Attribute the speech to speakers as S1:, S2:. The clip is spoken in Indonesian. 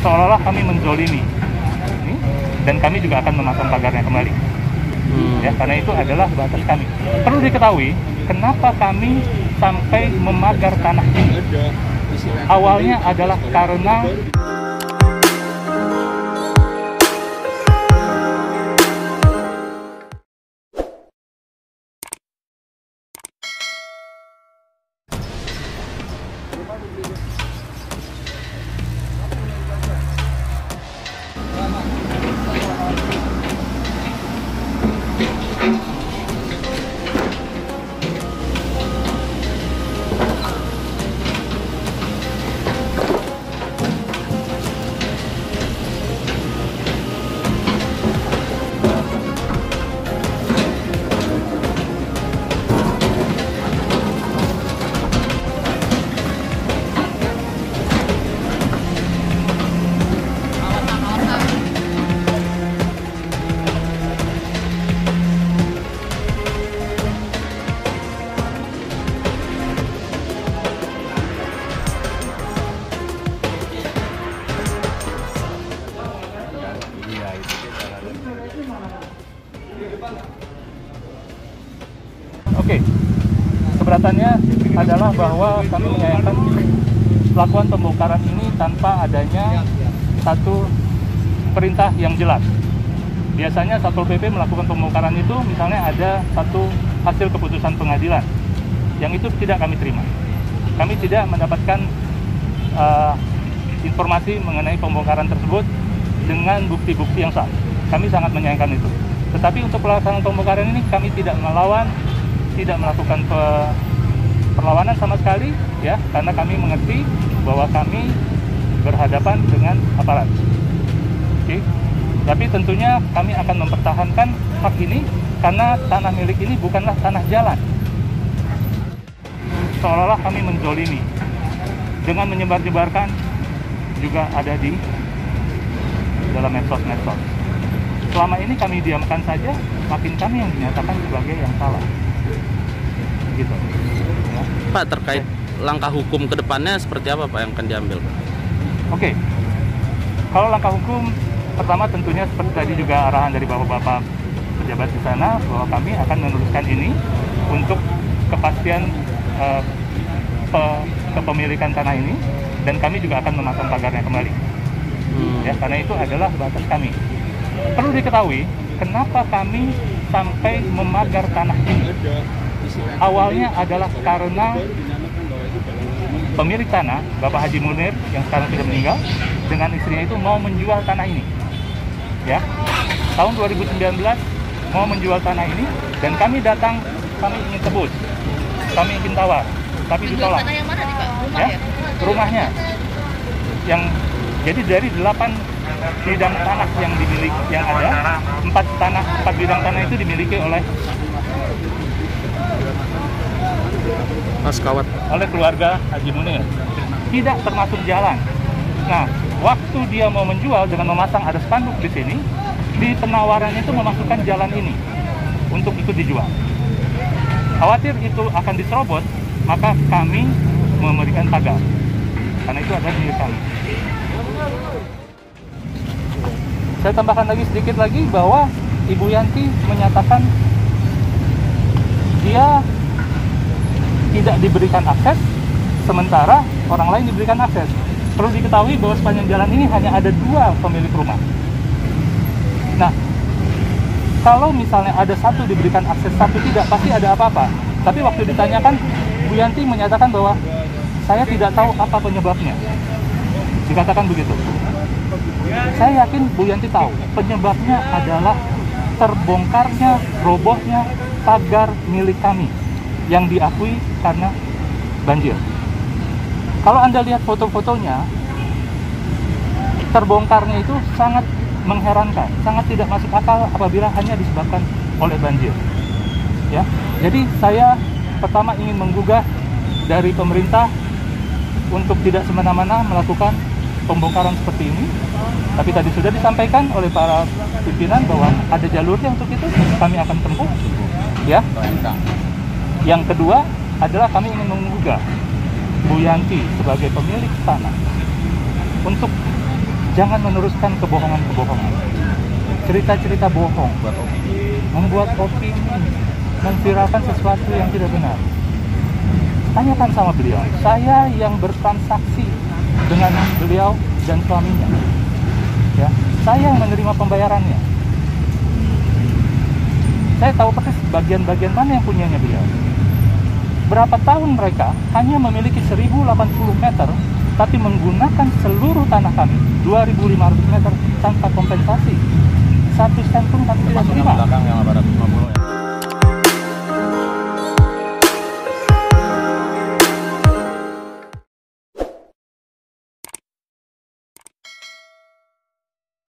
S1: seolah-olah kami menzolimi ini, dan kami juga akan memasang pagarnya kembali. Ya, karena itu adalah batas kami. Perlu diketahui, kenapa kami sampai memagar tanah ini? Awalnya adalah karena Oke, keberatannya adalah bahwa kami menyayangkan pelakuan pembongkaran ini tanpa adanya satu perintah yang jelas. Biasanya Satpol PP melakukan pembongkaran itu misalnya ada satu hasil keputusan pengadilan, yang itu tidak kami terima. Kami tidak mendapatkan informasi mengenai pembongkaran tersebut dengan bukti-bukti yang sah. Kami sangat menyayangkan itu. Tetapi untuk pelaksanaan pembongkaran ini kami tidak melawan, tidak melakukan perlawanan sama sekali, ya, karena kami mengerti bahwa kami berhadapan dengan aparat. Oke. Tapi tentunya kami akan mempertahankan hak ini karena tanah milik ini bukanlah tanah jalan. Seolah-olah kami menzolimi dengan menyebar-nyebarkan juga ada di dalam medsos-medsos. Selama ini kami diamkan saja, makin kami yang dinyatakan sebagai yang salah. Gitu. Ya.
S2: Pak, terkait langkah hukum ke depannya seperti apa Pak yang akan diambil, Pak?
S1: Oke. Kalau langkah hukum, pertama tentunya seperti tadi juga arahan dari bapak-bapak pejabat di sana, bahwa kami akan meneruskan ini untuk kepastian kepemilikan tanah ini, dan kami juga akan memasang pagarnya kembali. Ya, karena itu adalah batas kami. Perlu diketahui, kenapa kami sampai memagar tanah ini? Awalnya adalah karena pemilik tanah, Bapak Haji Munir yang sekarang sudah meninggal, dengan istrinya itu mau menjual tanah ini. Ya, tahun 2019 mau menjual tanah ini, dan kami datang, kami ingin tebus, kami ingin tawar, tapi ditolak.
S3: Tanah yang mana nih Pak? Rumah
S1: Ya,
S3: ya?
S1: rumahnya. Yang jadi dari 8 bidang tanah yang dimiliki, yang ada 4 bidang tanah itu dimiliki oleh oleh keluarga Haji Munir, tidak termasuk jalan. Nah, waktu dia mau menjual dengan memasang ada spanduk di sini, di penawarannya itu memasukkan jalan ini untuk ikut dijual. Khawatir itu akan diserobot, maka kami memberikan pagar, karena itu adalah milik kami. Saya tambahkan lagi sedikit lagi bahwa Ibu Yanti menyatakan dia tidak diberikan akses, sementara orang lain diberikan akses. Perlu diketahui bahwa sepanjang jalan ini hanya ada 2 pemilik rumah. Nah, kalau misalnya ada satu diberikan akses, satu tidak, pasti ada apa-apa. Tapi waktu ditanyakan, Bu Yanti menyatakan bahwa saya tidak tahu apa penyebabnya. Dikatakan begitu. Saya yakin Bu Yanti tahu penyebabnya adalah terbongkarnya, robohnya pagar milik kami yang diakui karena banjir. Kalau Anda lihat foto-fotonya, terbongkarnya itu sangat mengherankan, sangat tidak masuk akal apabila hanya disebabkan oleh banjir. Ya, jadi saya pertama ingin menggugah dari pemerintah untuk tidak semena-mena melakukan pembongkaran seperti ini. Tapi tadi sudah disampaikan oleh para pimpinan bahwa ada jalurnya untuk itu, kami akan tempuh. Ya. Yang kedua adalah kami ingin menggugah Bu Yanti sebagai pemilik tanah untuk Jangan meneruskan kebohongan-kebohongan, cerita-cerita bohong, membuat opini, memviralkan sesuatu yang tidak benar. Tanyakan sama beliau. Saya yang bertransaksi dengan beliau dan suaminya, ya, saya yang menerima pembayarannya. Saya tahu persis bagian-bagian mana yang punyanya beliau. Berapa tahun mereka hanya memiliki 1080 meter, tapi menggunakan seluruh tanah kami 2500 meter tanpa kompensasi. 1 sen pun kami tidak terima.
S2: Belakang yang 850 ya.